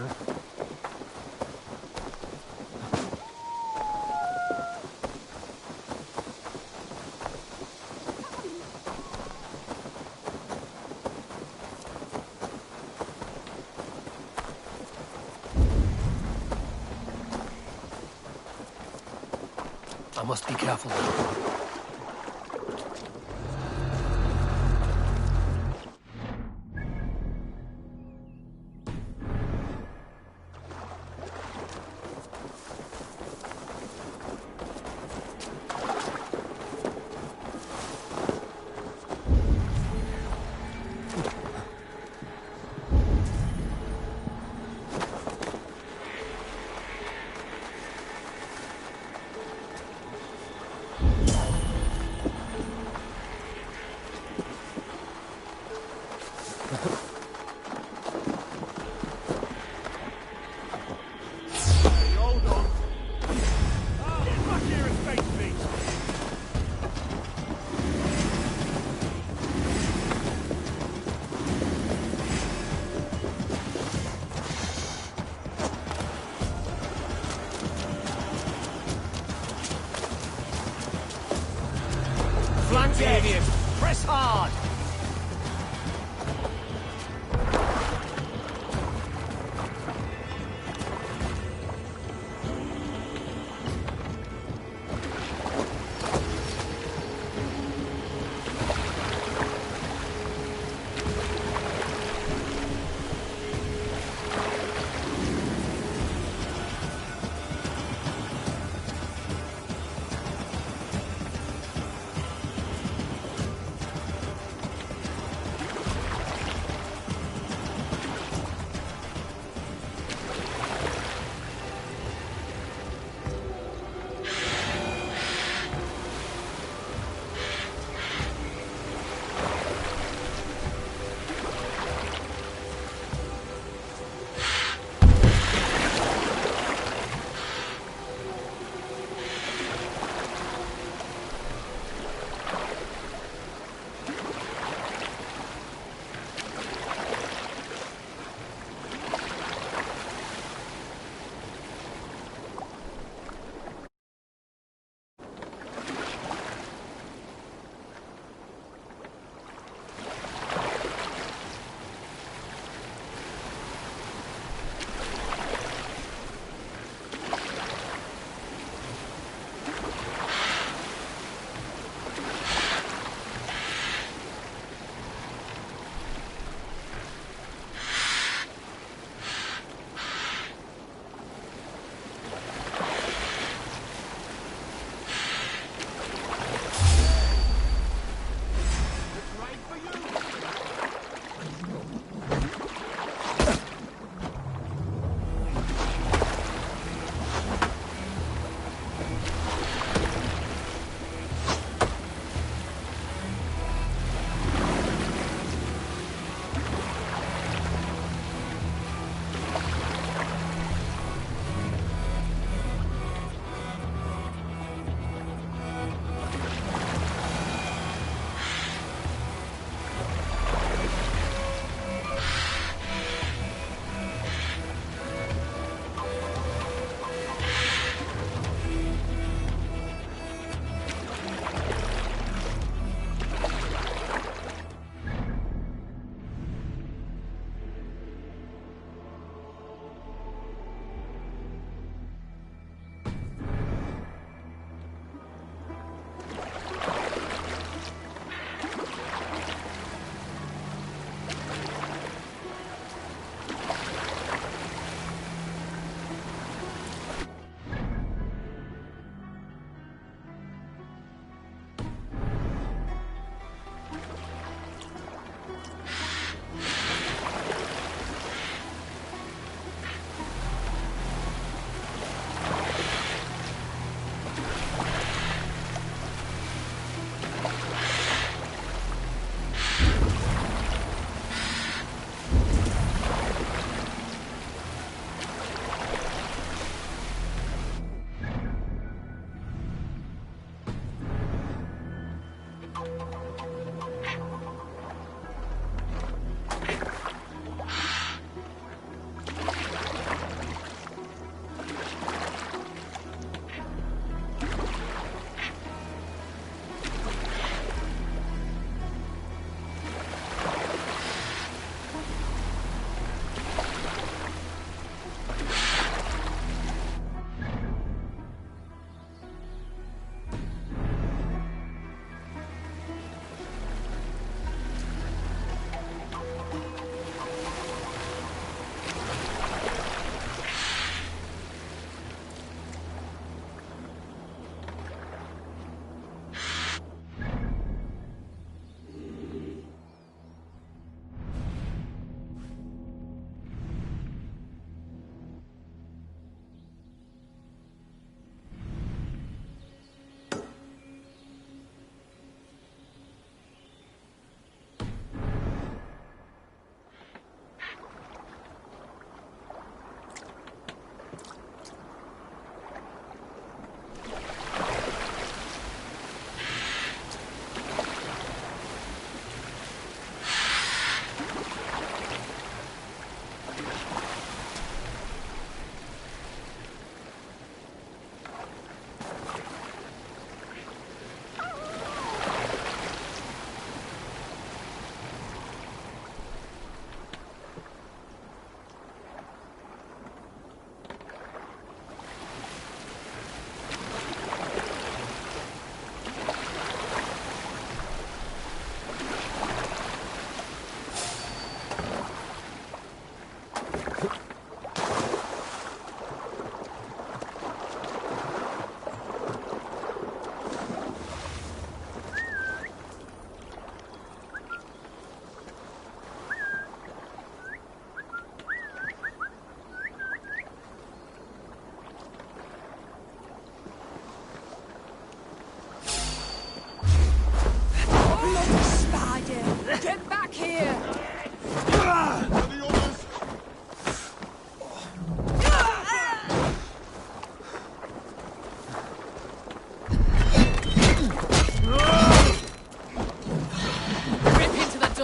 I must be careful now. Yes. Press hard!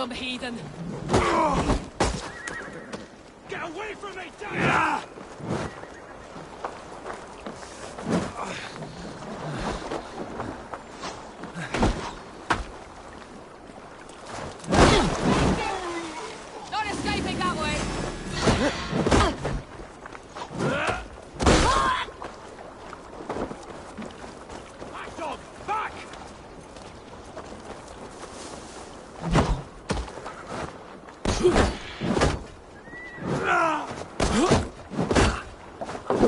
Damn heathen! Get away from me, damn it! Not escaping that way! Back, dog! Back!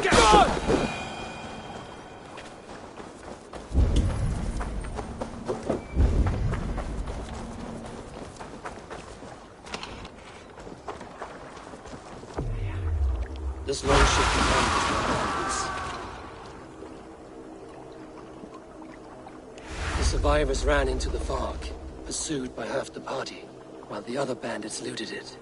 Get on! This long ship behind the survivors ran into the fog, pursued by half the party, while the other bandits looted it.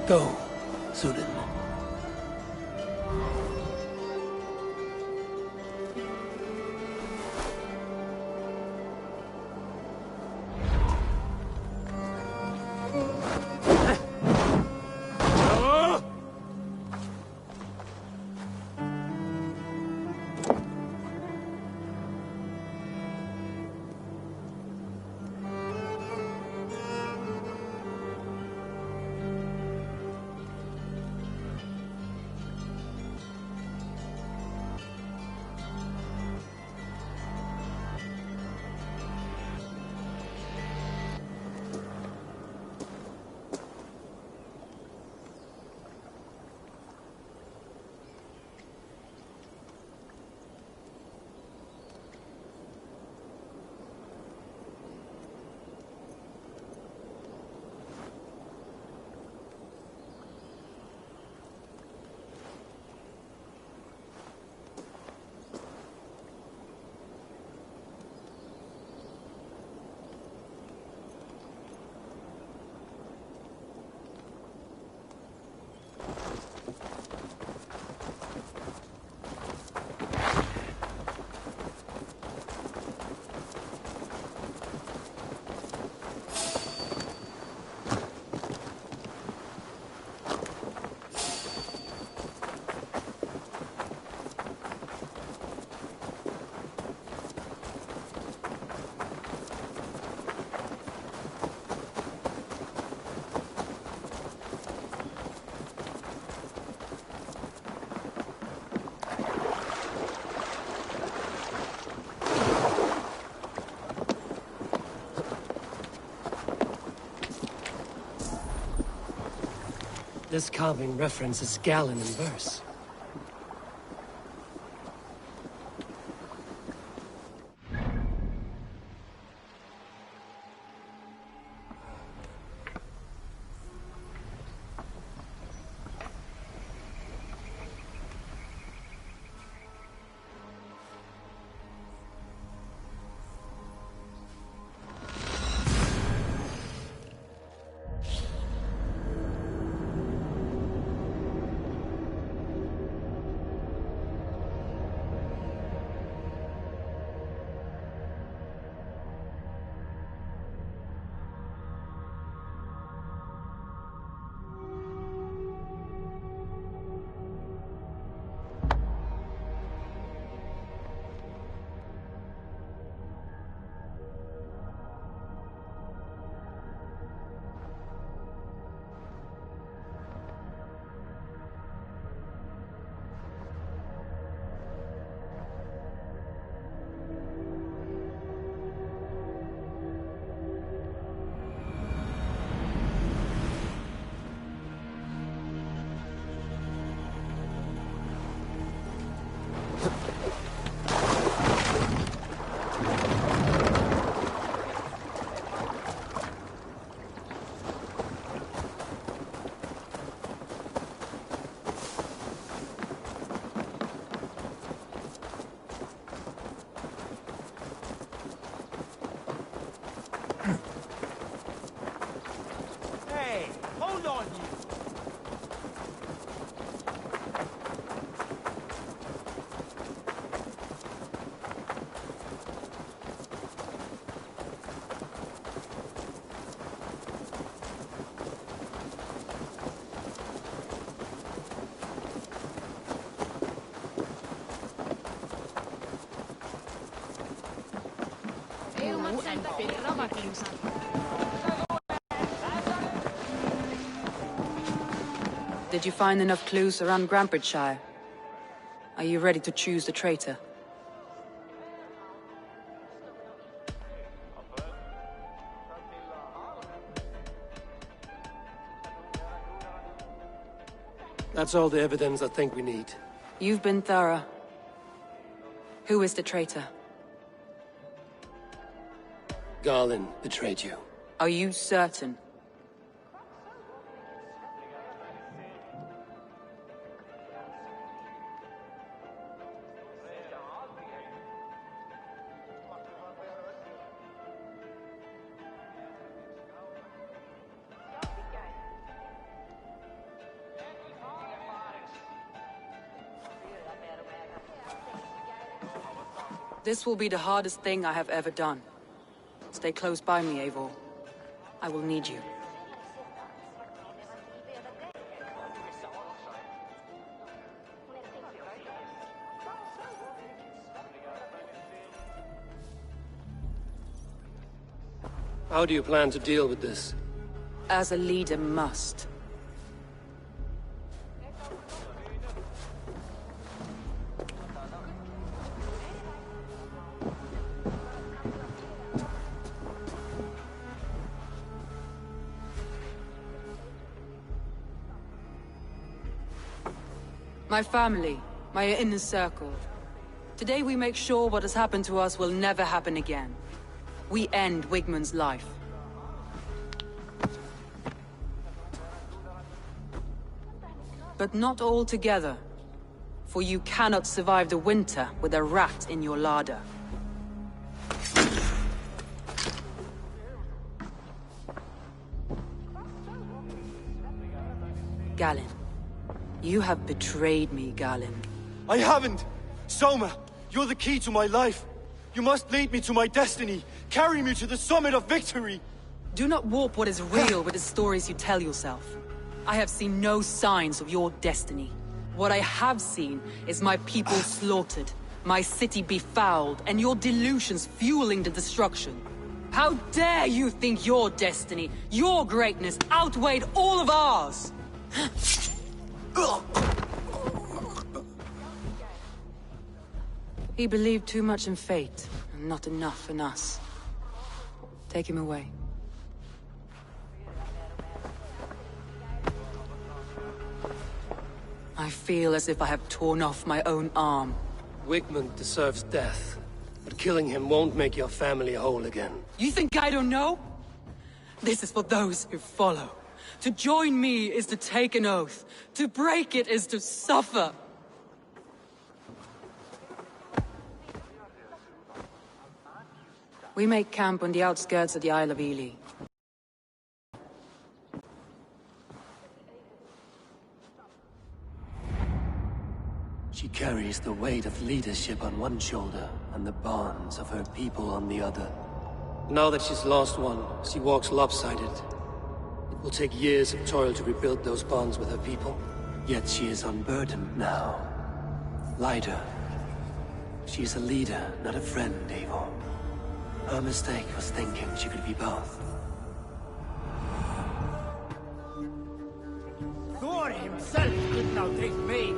Go, Sudan. This carving references Galen in verse. Hey, hold on, you! Did you find enough clues around Grandbridgeshire? Are you ready to choose the traitor? That's all the evidence I think we need. You've been thorough. Who is the traitor? Galen betrayed you. Are you certain? This will be the hardest thing I have ever done. Stay close by me, Eivor. I will need you. How do you plan to deal with this? As a leader must. My family, my inner circle. Today we make sure what has happened to us will never happen again. We end Wigmund's life. But not all together. For you cannot survive the winter with a rat in your larder. Galen. You have betrayed me, Galen. I haven't! Soma, you're the key to my life. You must lead me to my destiny. Carry me to the summit of victory. Do not warp what is real with the stories you tell yourself. I have seen no signs of your destiny. What I have seen is my people slaughtered, my city befouled, and your delusions fueling the destruction. How dare you think your destiny, your greatness, outweighed all of ours? He believed too much in fate, and not enough in us. Take him away. I feel as if I have torn off my own arm. Wigmund deserves death, but killing him won't make your family whole again. You think I don't know? This is for those who follow. To join me is to take an oath. To break it is to suffer. We make camp on the outskirts of the Isle of Ely. She carries the weight of leadership on one shoulder and the bonds of her people on the other. Now that she's lost one, she walks lopsided. It will take years of toil to rebuild those bonds with her people. Yet she is unburdened now. Lighter. She is a leader, not a friend, Eivor. Her mistake was thinking she could be both. Thor himself could not take me.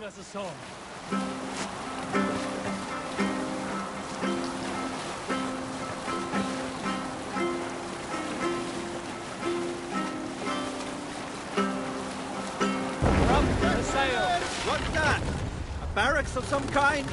Us a song. The sail. What's that? A barracks of some kind?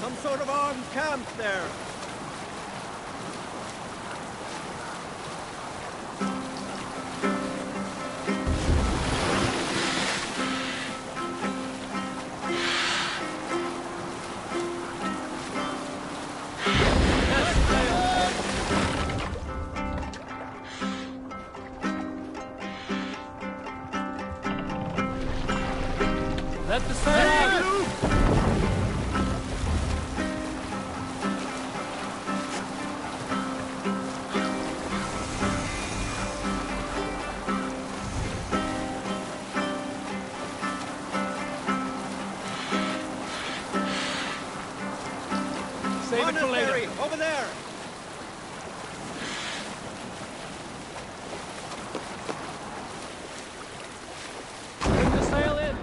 Some sort of armed camp there. Let the sail out! Save it for later. Over there! Bring the sail in!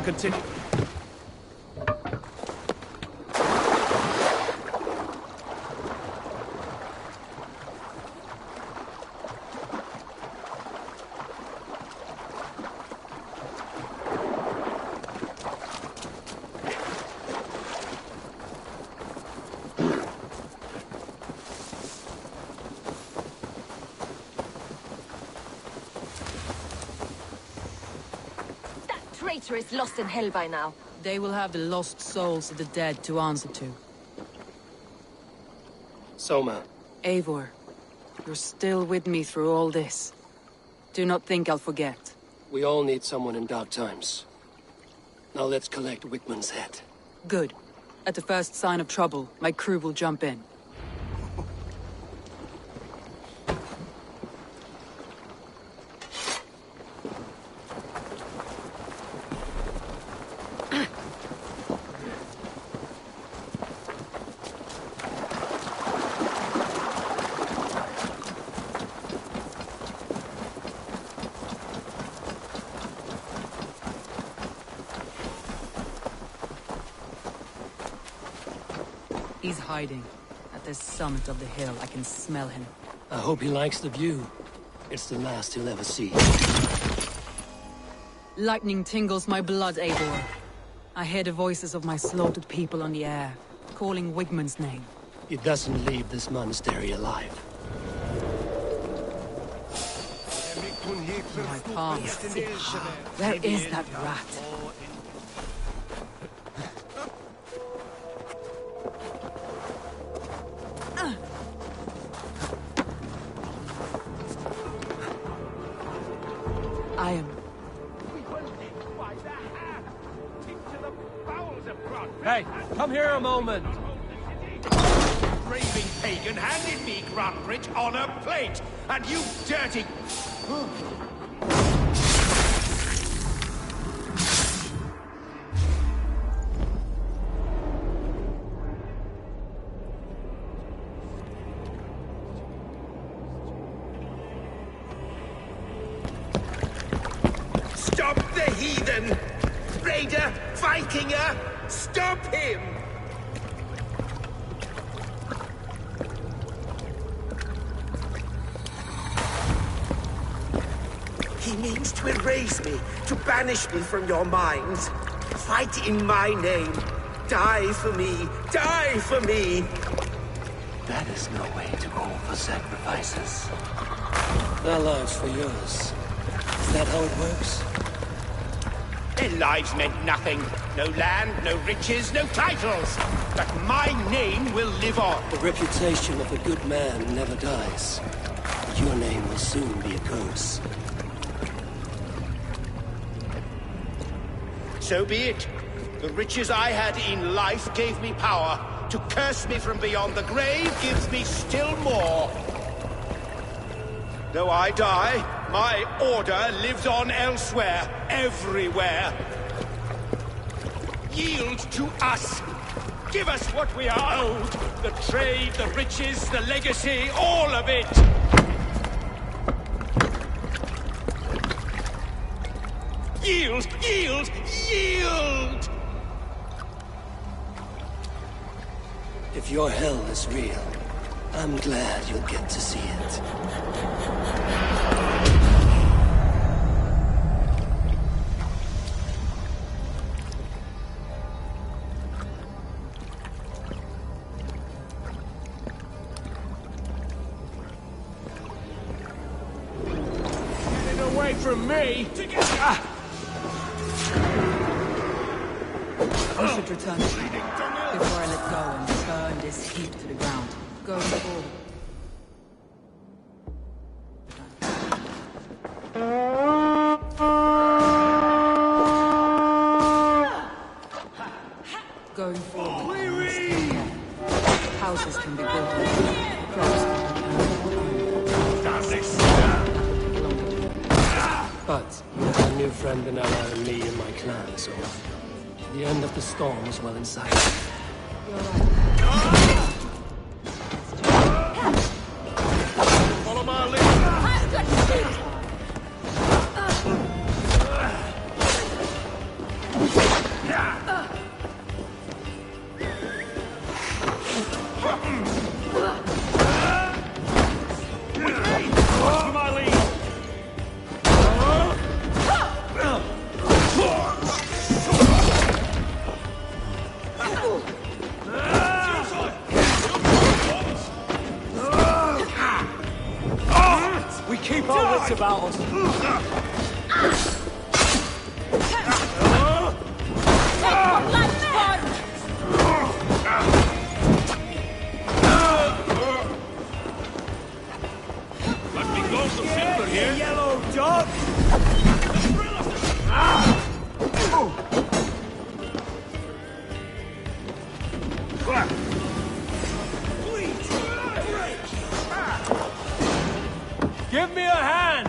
Continue. Traitor is lost in hell by now. They will have the lost souls of the dead to answer to. Soma. Eivor, you're still with me through all this. Do not think I'll forget. We all need someone in dark times. Now let's collect Wickman's head. Good. At the first sign of trouble, my crew will jump in. He's hiding. At the summit of the hill, I can smell him. I hope he likes the view. It's the last he'll ever see. Lightning tingles my blood, Eivor. I hear the voices of my slaughtered people on the air, calling Wigmund's name. He doesn't leave this monastery alive. My palms. Where is that rat? I am... Hey, come here a moment! Raving pagan handed me Grantbridge on a plate, and you dirty... Stop the heathen! Raider! Vikinger! Stop him! He means to erase me, to banish me from your minds. Fight in my name. Die for me. Die for me! That is no way to offer sacrifices. Their lives for yours. Is that how it works? Their lives meant nothing. No land, no riches, no titles. But my name will live on. The reputation of a good man never dies. But your name will soon be a curse. So be it. The riches I had in life gave me power. To curse me from beyond the grave gives me still more. Though I die, my order lives on elsewhere, everywhere. Yield to us! Give us what we are owed! The trade, the riches, the legacy, all of it! Yield! Yield! Yield! If your hell is real, I'm glad you'll get to see it. Get away from me! We should return before I let go and burn this heap to the ground. Going forward. Going forward. Houses can be built on crops But you have a new friend and ally in me and my clan, so the end of the storm is well in sight. Follow my lead! Follow my lead! We keep our wits about us. Let me go some timber here! Yellow dog! Give me a hand!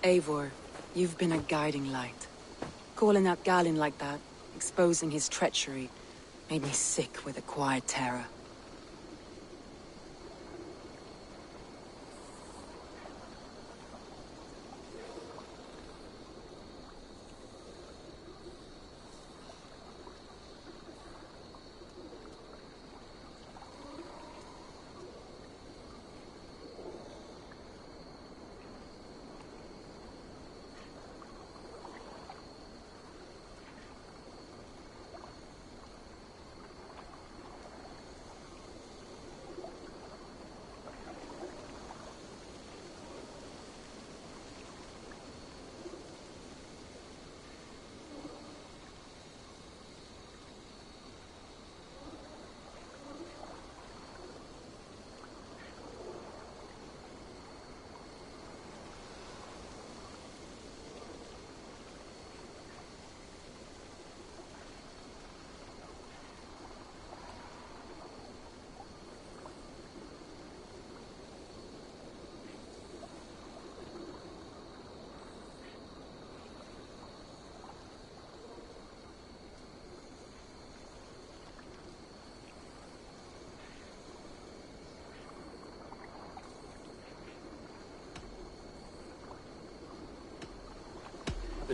Eivor, you've been a guiding light. Calling out Galinn like that, exposing his treachery, made me sick with a quiet terror.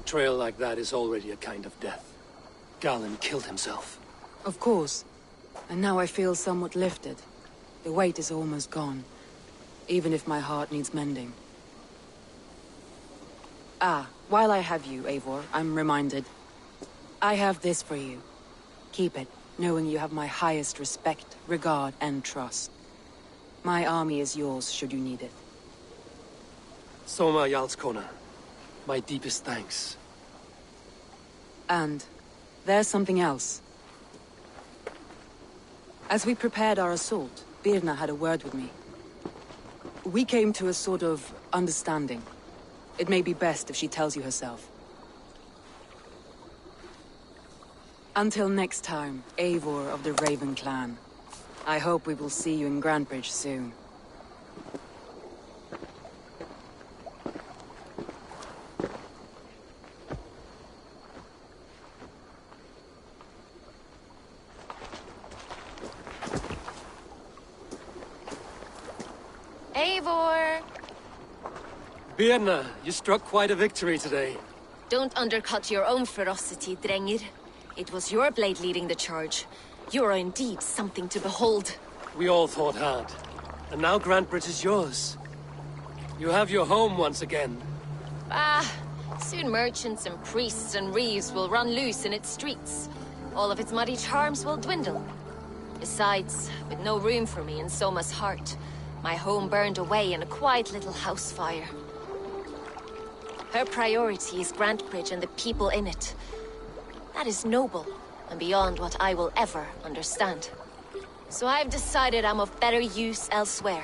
Betrayal like that is already a kind of death. Galen killed himself. Of course. And now I feel somewhat lifted. The weight is almost gone. Even if my heart needs mending. Ah, while I have you, Eivor, I'm reminded. I have this for you. Keep it, knowing you have my highest respect, regard, and trust. My army is yours, should you need it. Soma Jarlskona, my deepest thanks. And there's something else. As we prepared our assault, Birna had a word with me. We came to a sort of understanding. It may be best if she tells you herself. Until next time, Eivor of the Raven Clan. I hope we will see you in Grantebridge soon. Eivor! Birna, you struck quite a victory today. Don't undercut your own ferocity, Drengir. It was your blade leading the charge. You are indeed something to behold. We all fought hard. And now Grantebridge is yours. You have your home once again. Soon merchants and priests and reeves will run loose in its streets. All of its muddy charms will dwindle. Besides, with no room for me in Soma's heart, my home burned away in a quiet little house fire. Her priority is Grantebridge and the people in it. That is noble, and beyond what I will ever understand. So I've decided I'm of better use elsewhere.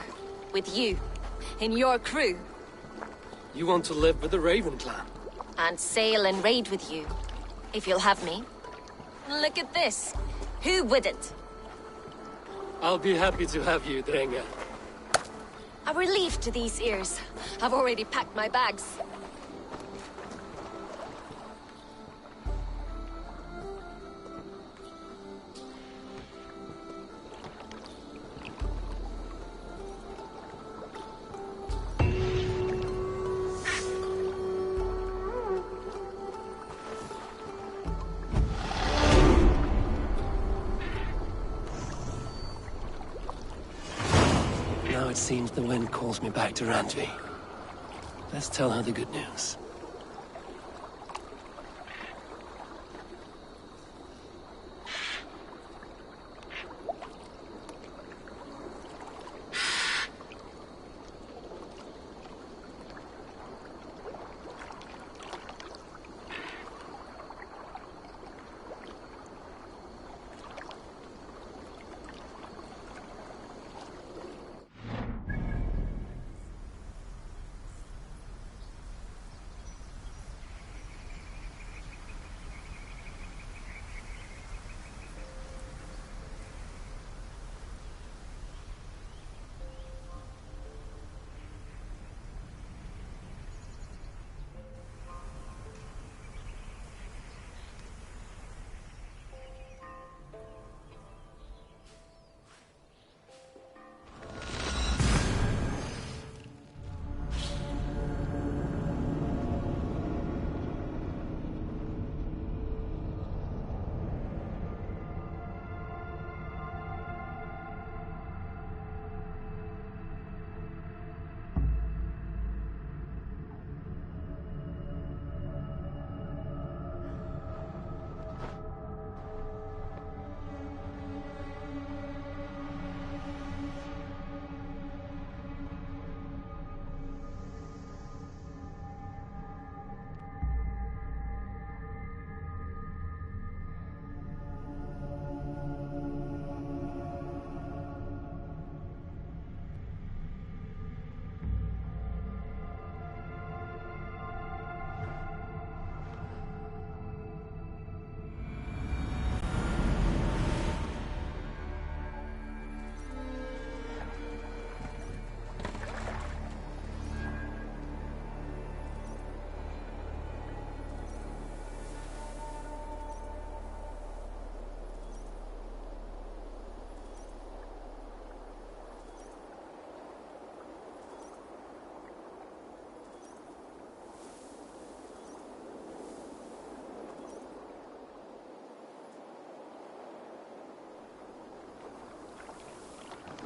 With you. In your crew. You want to live with the Raven Clan? And sail and raid with you. If you'll have me. Look at this. Who wouldn't? I'll be happy to have you, Drenga. A relief to these ears. I've already packed my bags. Now it seems the wind calls me back to Randvi. Let's tell her the good news.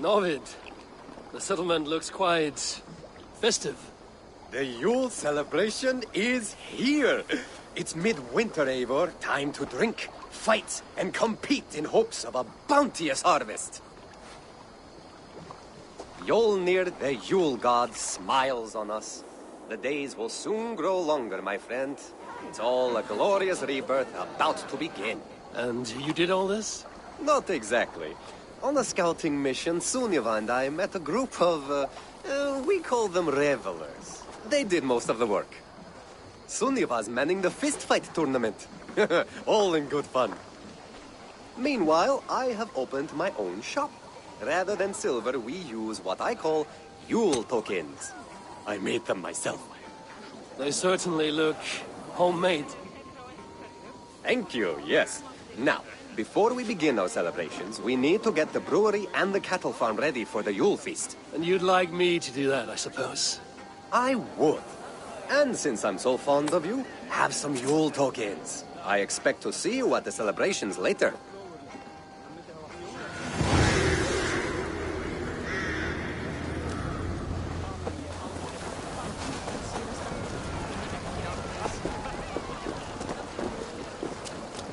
Novid, the settlement looks quite festive. The Yule celebration is here! It's midwinter, Eivor. Time to drink, fight, and compete in hopes of a bounteous harvest. Yolnir, the Yule god, smiles on us. The days will soon grow longer, my friend. It's all a glorious rebirth about to begin. And you did all this? Not exactly. On a scouting mission, Sunniva and I met a group of, we call them revelers. They did most of the work. Sunniva's manning the fistfight tournament. All in good fun. Meanwhile, I have opened my own shop. Rather than silver, we use what I call Yule tokens. I made them myself. They certainly look homemade. Thank you, yes. Now, before we begin our celebrations, we need to get the brewery and the cattle farm ready for the Yule feast. And you'd like me to do that, I suppose? I would. And since I'm so fond of you, have some Yule tokens. I expect to see you at the celebrations later.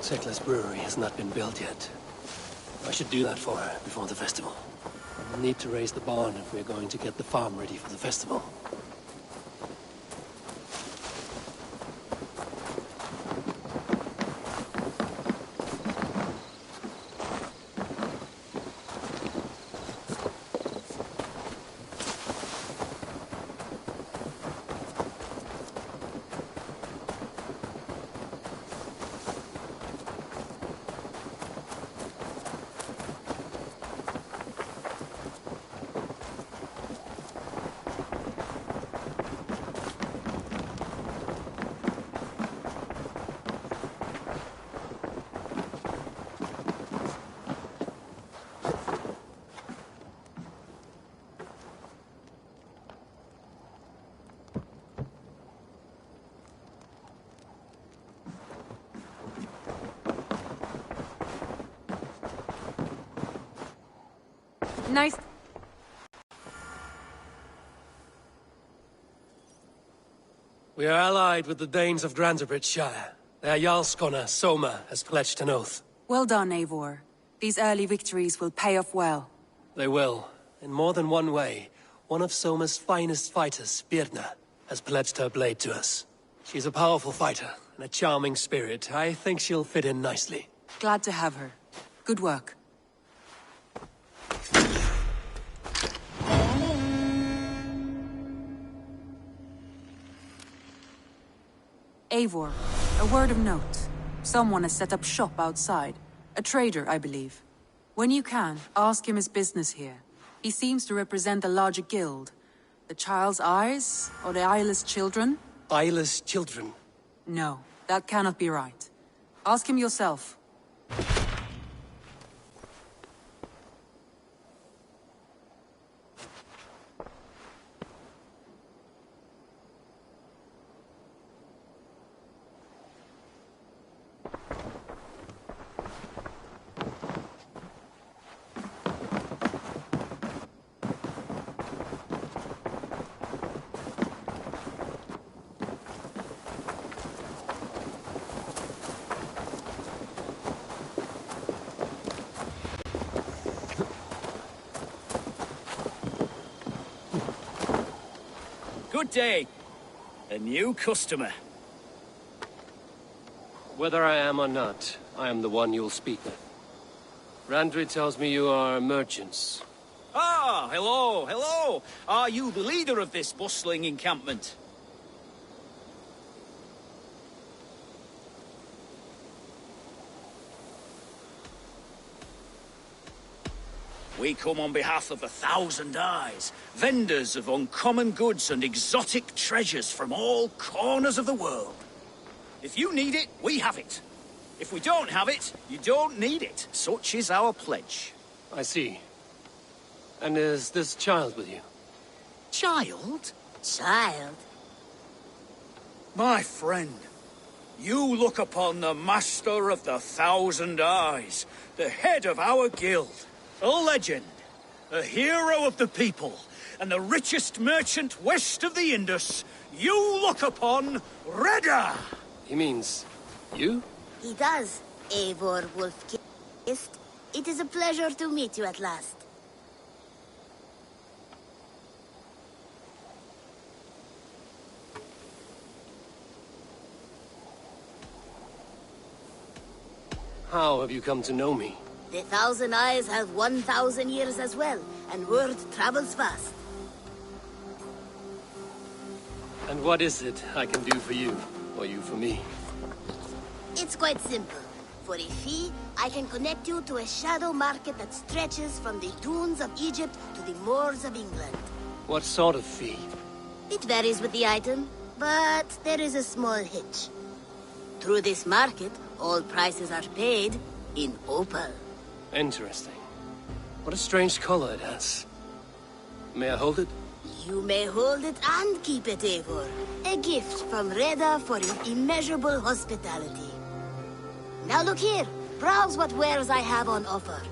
Tekla's brewery has not been built yet. I should do that for her before the festival. We'll need to raise the barn if we're going to get the farm ready for the festival. Nice. We are allied with the Danes of Granderbridge Shire. Their Jarlskona, Soma, has pledged an oath. Well done, Eivor. These early victories will pay off well. They will. In more than one way. One of Soma's finest fighters, Birna, has pledged her blade to us. She's a powerful fighter and a charming spirit. I think she'll fit in nicely. Glad to have her. Good work. Eivor, a word of note. Someone has set up shop outside. A trader, I believe. When you can, ask him his business here. He seems to represent a larger guild. The Child's Eyes, or the Eyeless Children? Eyeless children? No, that cannot be right. Ask him yourself. Good day. A new customer. Whether I am or not, I am the one you'll speak with. Randri tells me you are merchants. Ah, hello, hello. Are you the leader of this bustling encampment? We come on behalf of 1,000 Eyes, vendors of uncommon goods and exotic treasures from all corners of the world. If you need it, we have it. If we don't have it, you don't need it. Such is our pledge. I see. And is this child with you? Child? Child? My friend, you look upon the master of the 1,000 Eyes, the head of our guild, a legend, a hero of the people, and the richest merchant west of the Indus, you look upon Reda! He means... you? He does, Eivor Wolfkist. It is a pleasure to meet you at last. How have you come to know me? The Thousand Eyes have 1,000 years as well, and word travels fast. And what is it I can do for you, or you for me? It's quite simple. For a fee, I can connect you to a shadow market that stretches from the dunes of Egypt to the moors of England. What sort of fee? It varies with the item, but there is a small hitch. Through this market, all prices are paid in opal. Interesting. What a strange color it has. May I hold it? You may hold it and keep it, Eivor. A gift from Reda for your immeasurable hospitality. Now look here. Browse what wares I have on offer.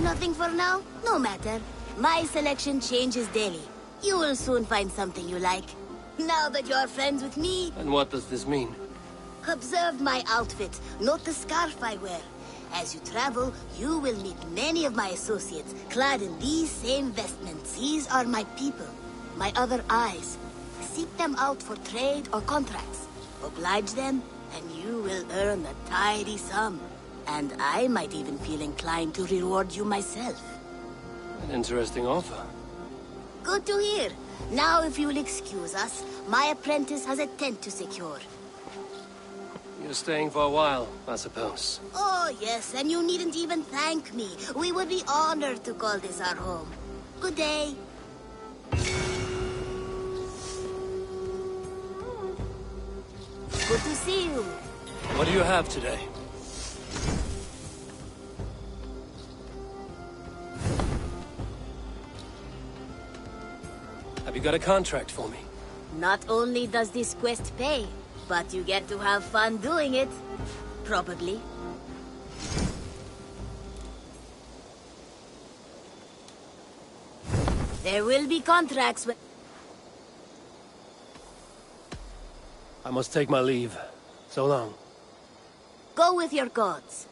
Nothing for now? No matter. My selection changes daily. You will soon find something you like. Now that you're friends with me... And what does this mean? Observe my outfit, note the scarf I wear. As you travel, you will meet many of my associates, clad in these same vestments. These are my people, my other eyes. Seek them out for trade or contracts. Oblige them, and you will earn a tidy sum. And I might even feel inclined to reward you myself. An interesting offer. Good to hear. Now, if you'll excuse us, my apprentice has a tent to secure. You're staying for a while, I suppose. Oh, yes, and you needn't even thank me. We would be honored to call this our home. Good day. Good to see you. What do you have today? Have you got a contract for me? Not only does this quest pay, but you get to have fun doing it. Probably. There will be contracts when... I must take my leave. So long. Go with your gods.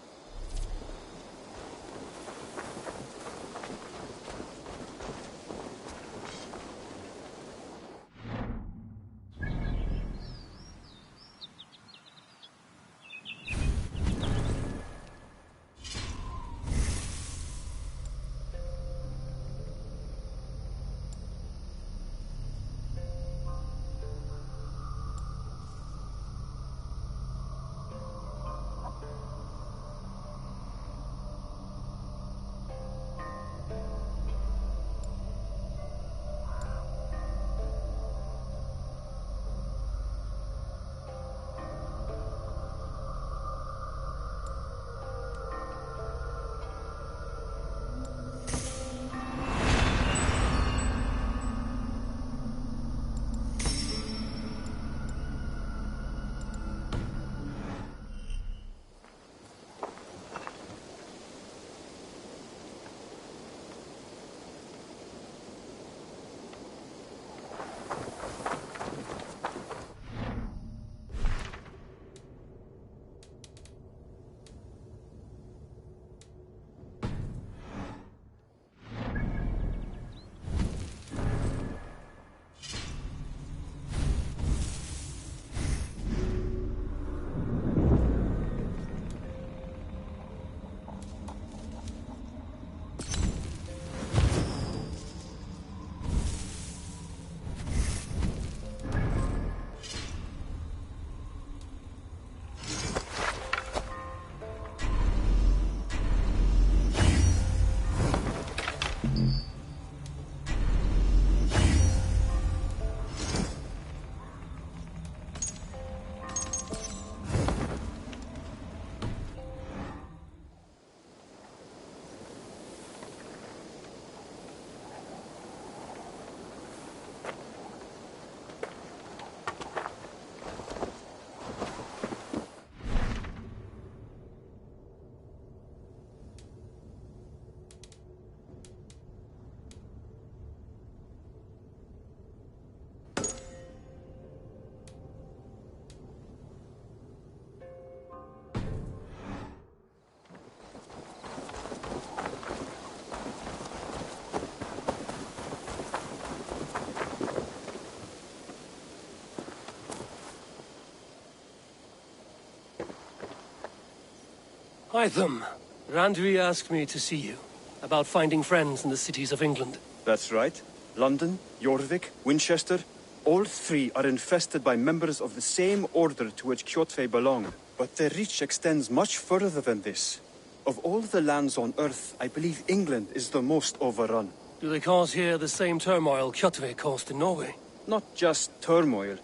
Hytham, Randvi asked me to see you, about finding friends in the cities of England. That's right. London, Jorvik, Winchester, all three are infested by members of the same order to which Kjotve belonged. But their reach extends much further than this. Of all the lands on Earth, I believe England is the most overrun. Do they cause here the same turmoil Kjotve caused in Norway? Not just turmoil.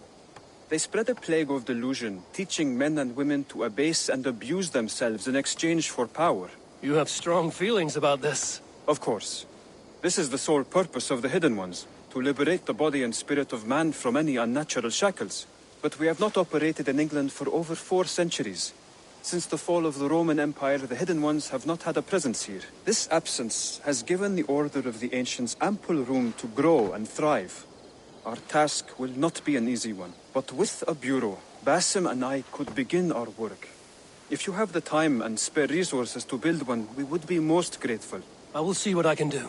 They spread a plague of delusion, teaching men and women to abase and abuse themselves in exchange for power. You have strong feelings about this. Of course. This is the sole purpose of the Hidden Ones, to liberate the body and spirit of man from any unnatural shackles. But we have not operated in England for over 4 centuries. Since the fall of the Roman Empire, the Hidden Ones have not had a presence here. This absence has given the Order of the Ancients ample room to grow and thrive. Our task will not be an easy one, but with a bureau, Basim and I could begin our work. If you have the time and spare resources to build one, we would be most grateful. I will see what I can do.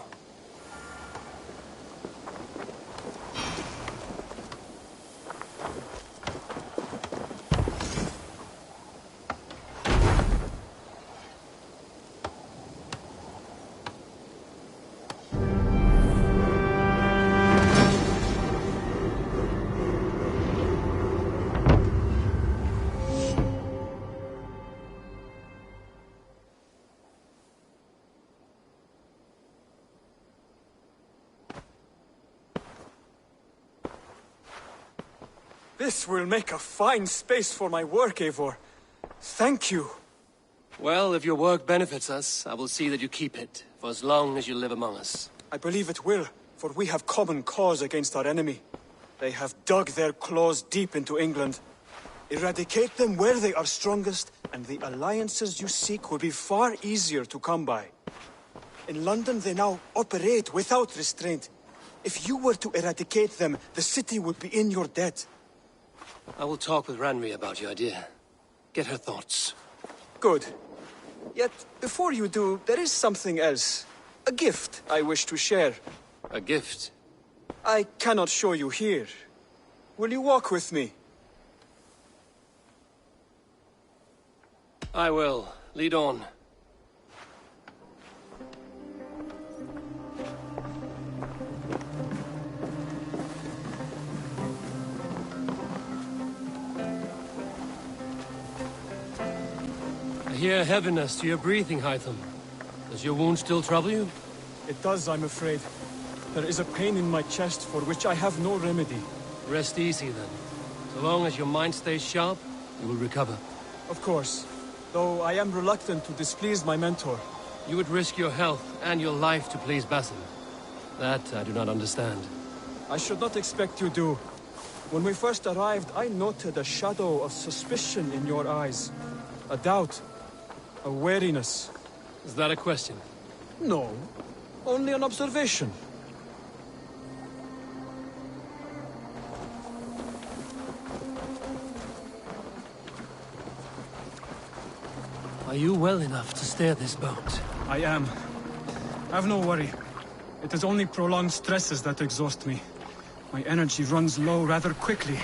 This will make a fine space for my work, Eivor. Thank you. Well, if your work benefits us, I will see that you keep it, for as long as you live among us. I believe it will, for we have common cause against our enemy. They have dug their claws deep into England. Eradicate them where they are strongest, and the alliances you seek will be far easier to come by. In London, they now operate without restraint. If you were to eradicate them, the city would be in your debt. I will talk with Ranri about your idea. Get her thoughts. Good. Yet, before you do, there is something else. A gift I wish to share. A gift? I cannot show you here. Will you walk with me? I will. Lead on. I hear heaviness to your breathing, Hytham. Does your wound still trouble you? It does, I'm afraid. There is a pain in my chest for which I have no remedy. Rest easy, then. So long as your mind stays sharp, you will recover. Of course. Though I am reluctant to displease my mentor. You would risk your health and your life to please Basim. That I do not understand. I should not expect you do. When we first arrived, I noted a shadow of suspicion in your eyes. A doubt. A wariness. Is that a question? No. Only an observation. Are you well enough to steer this boat? I am. Have no worry. It is only prolonged stresses that exhaust me. My energy runs low rather quickly.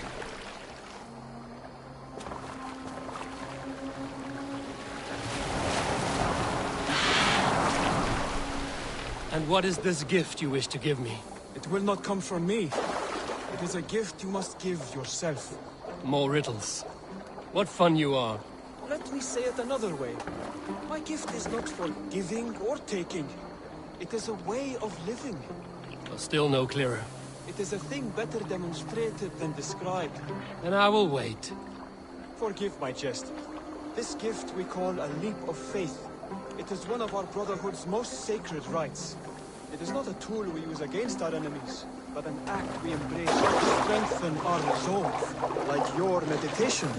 And what is this gift you wish to give me? It will not come from me. It is a gift you must give yourself. More riddles. What fun you are. Let me say it another way. My gift is not for giving or taking. It is a way of living. Still no clearer. It is a thing better demonstrated than described. Then I will wait. Forgive my jest. This gift we call a leap of faith. It is one of our Brotherhood's most sacred rites. It is not a tool we use against our enemies, but an act we embrace to strengthen our resolve. Like your meditation,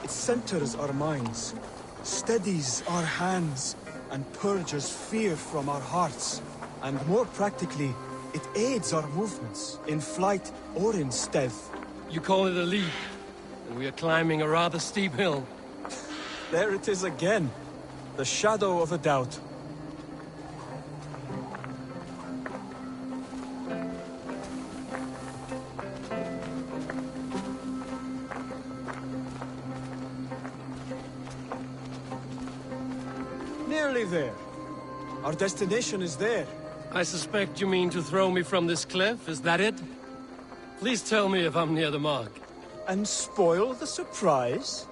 it centers our minds, steadies our hands, and purges fear from our hearts. And more practically, it aids our movements, in flight or in stealth. You call it a leap, and we are climbing a rather steep hill. There it is again. The shadow of a doubt. nearly there. Our destination is there. I suspect you mean to throw me from this cliff, is that it? Please tell me if I'm near the mark. And spoil the surprise?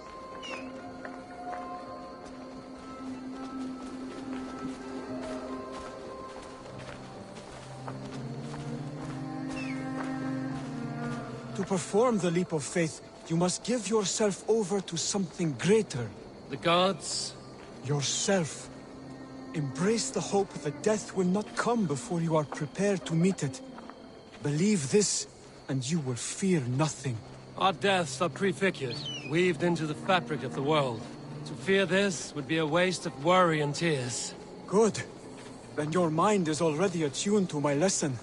To perform the leap of faith, you must give yourself over to something greater. The gods? Yourself. Embrace the hope that death will not come before you are prepared to meet it. Believe this, and you will fear nothing. Our deaths are prefigured, weaved into the fabric of the world. To fear this would be a waste of worry and tears. Good. Then your mind is already attuned to my lesson.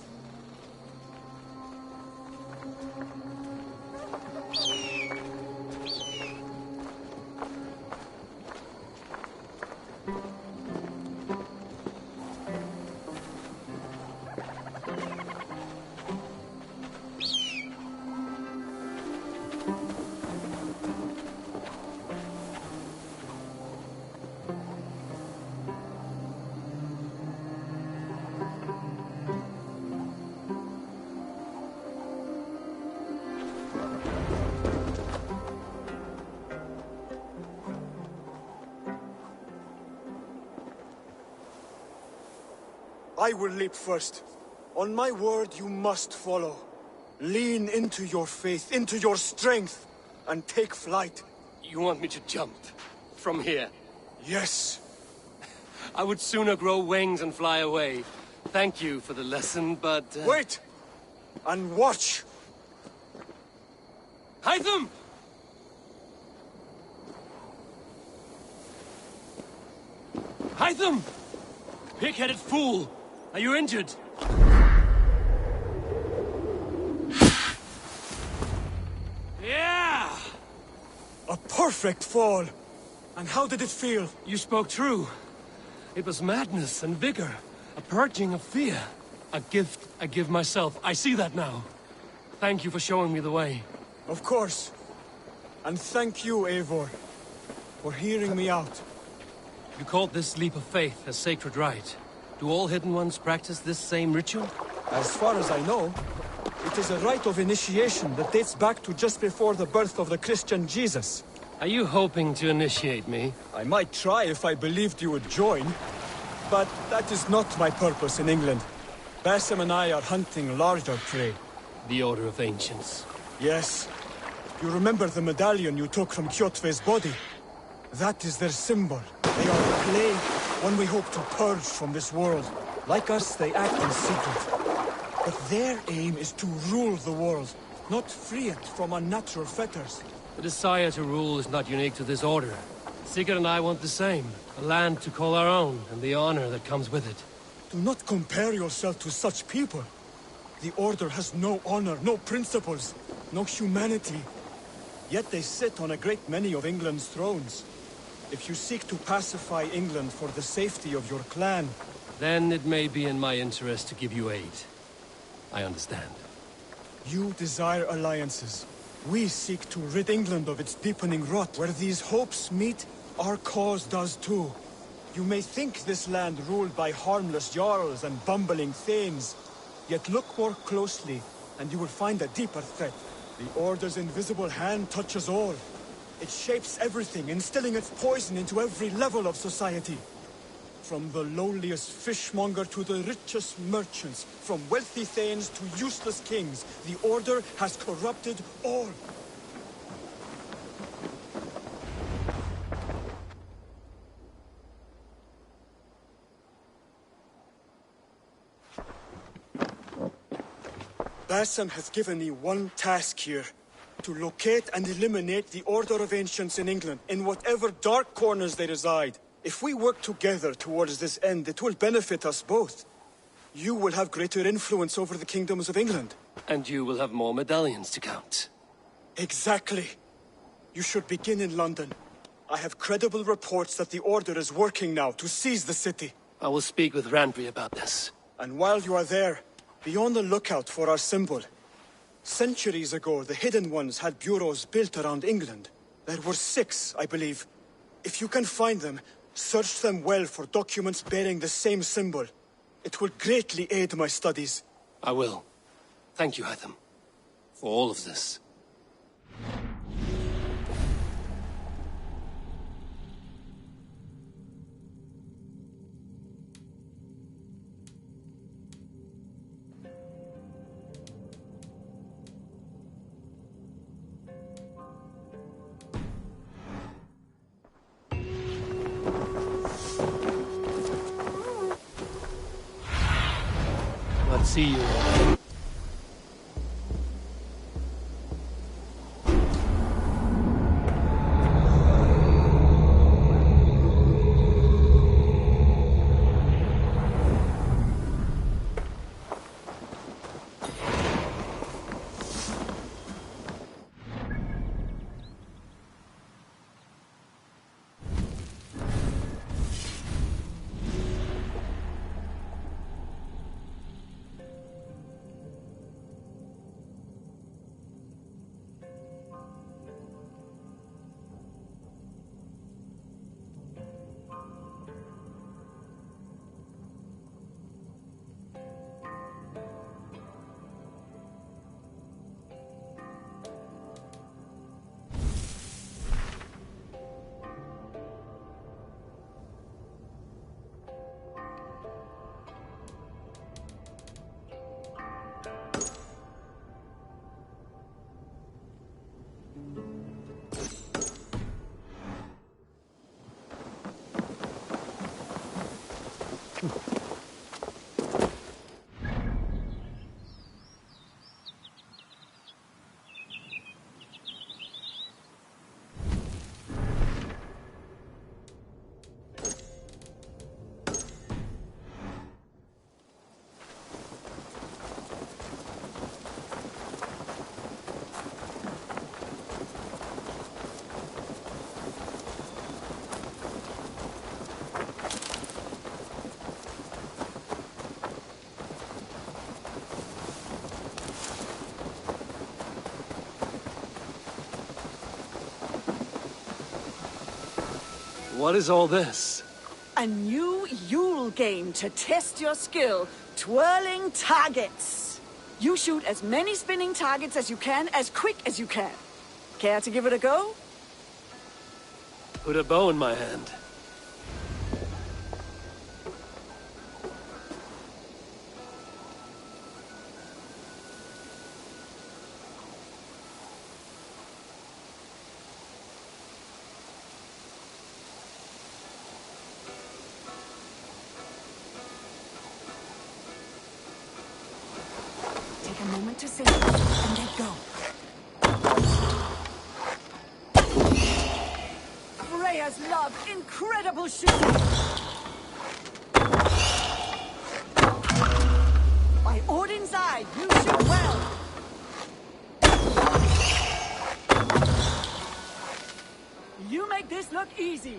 I will leap first. On my word, you must follow. Lean into your faith, into your strength, and take flight. You want me to jump? From here? Yes. I would sooner grow wings and fly away. Thank you for the lesson, but... Wait! And watch! Hytham! Hytham! Pig-headed fool! Are you injured? Yeah! A perfect fall! And how did it feel? You spoke true. It was madness and vigor. A purging of fear. A gift I give myself. I see that now. Thank you for showing me the way. Of course. And thank you, Eivor, for hearing me out. You called this leap of faith a sacred rite. Do all Hidden Ones practice this same ritual? As far as I know, it is a rite of initiation that dates back to just before the birth of the Christian Jesus. Are you hoping to initiate me? I might try if I believed you would join. But that is not my purpose in England. Basim and I are hunting larger prey. The Order of Ancients. Yes. You remember the medallion you took from Kjotve's body? That is their symbol. They are the clay, one we hope to purge from this world. Like us, they act in secret. But their aim is to rule the world, not free it from unnatural fetters. The desire to rule is not unique to this order. Sigurd and I want the same. A land to call our own, and the honor that comes with it. Do not compare yourself to such people. The Order has no honor, no principles, no humanity. Yet they sit on a great many of England's thrones. If you seek to pacify England for the safety of your clan... Then it may be in my interest to give you aid. I understand. You desire alliances. We seek to rid England of its deepening rot. Where these hopes meet, our cause does too. You may think this land ruled by harmless jarls and bumbling thanes. Yet look more closely, and you will find a deeper threat. The Order's invisible hand touches all. It shapes everything, instilling its poison into every level of society. From the lowliest fishmonger to the richest merchants, from wealthy thanes to useless kings, the Order has corrupted all. Basim has given me one task here. To locate and eliminate the Order of Ancients in England, in whatever dark corners they reside. If we work together towards this end, it will benefit us both. You will have greater influence over the kingdoms of England. And you will have more medallions to count. Exactly. You should begin in London. I have credible reports that the Order is working now to seize the city. I will speak with Randvi about this. And while you are there, be on the lookout for our symbol. Centuries ago, the Hidden Ones had bureaus built around England. There were 6, I believe. If you can find them, Search them well for documents bearing the same symbol. It will greatly aid my studies. I will. Thank you, Hytham, for all of this. Let's see you. What is all this? A new Yule game to test your skill, twirling targets. You shoot as many spinning targets as you can, as quick as you can. Care to give it a go? Put a bow in my hand. Take a moment to think, and then go. Freya's love, incredible shooting! By Odin's eye, you shoot well! You make this look easy!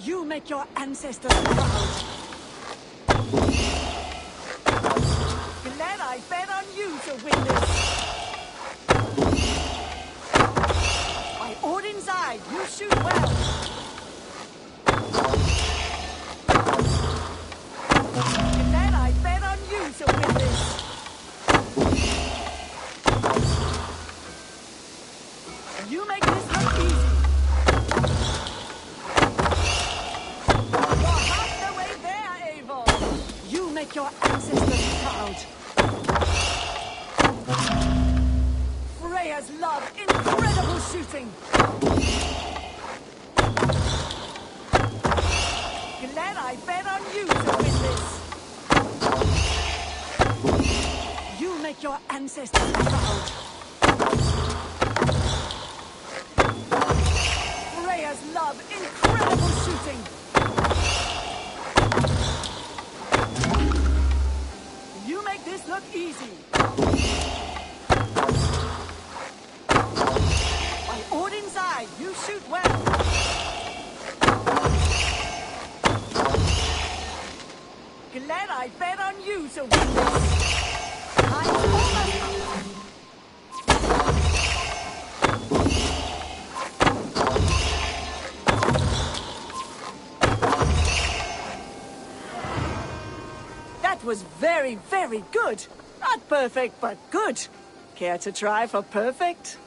You make your ancestors proud! Glad I bet on you to win this! By Odin's eye, you shoot well! Glad I bet on you to win this! You make this look easy! You're half the way there, Eivor! You make your ancestors proud! Freya's love, incredible shooting! Glad I bet on you to win this! You make your ancestors proud! Freya's love, incredible shooting! You make this look easy! By Odin's eye, you shoot well! Glad I bet on you to win this! I'm almost up! was very, very good. Not perfect, but good. Care to try for perfect?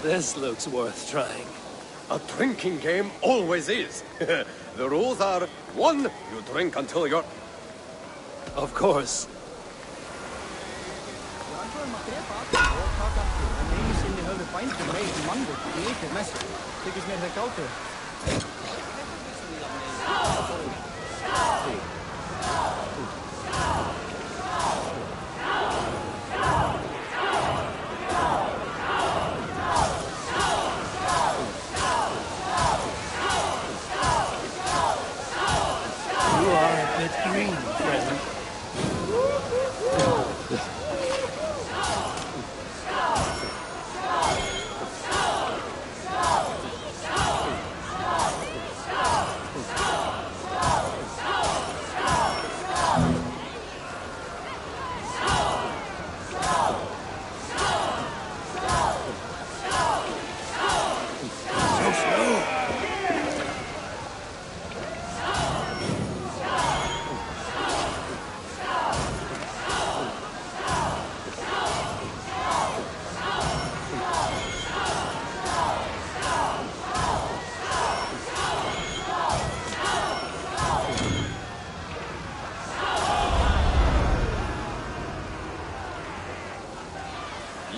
This looks worth trying. A drinking game always is. The rules are, 1, you drink until you're... Of course. Green, friend.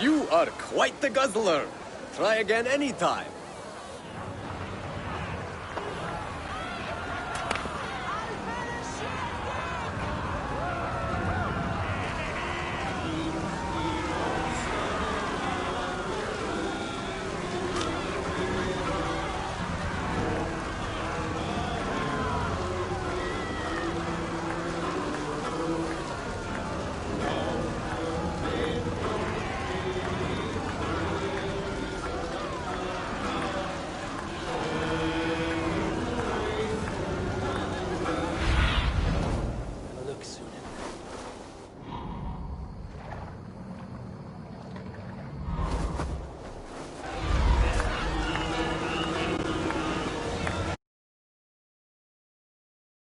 You are quite the guzzler. Try again anytime.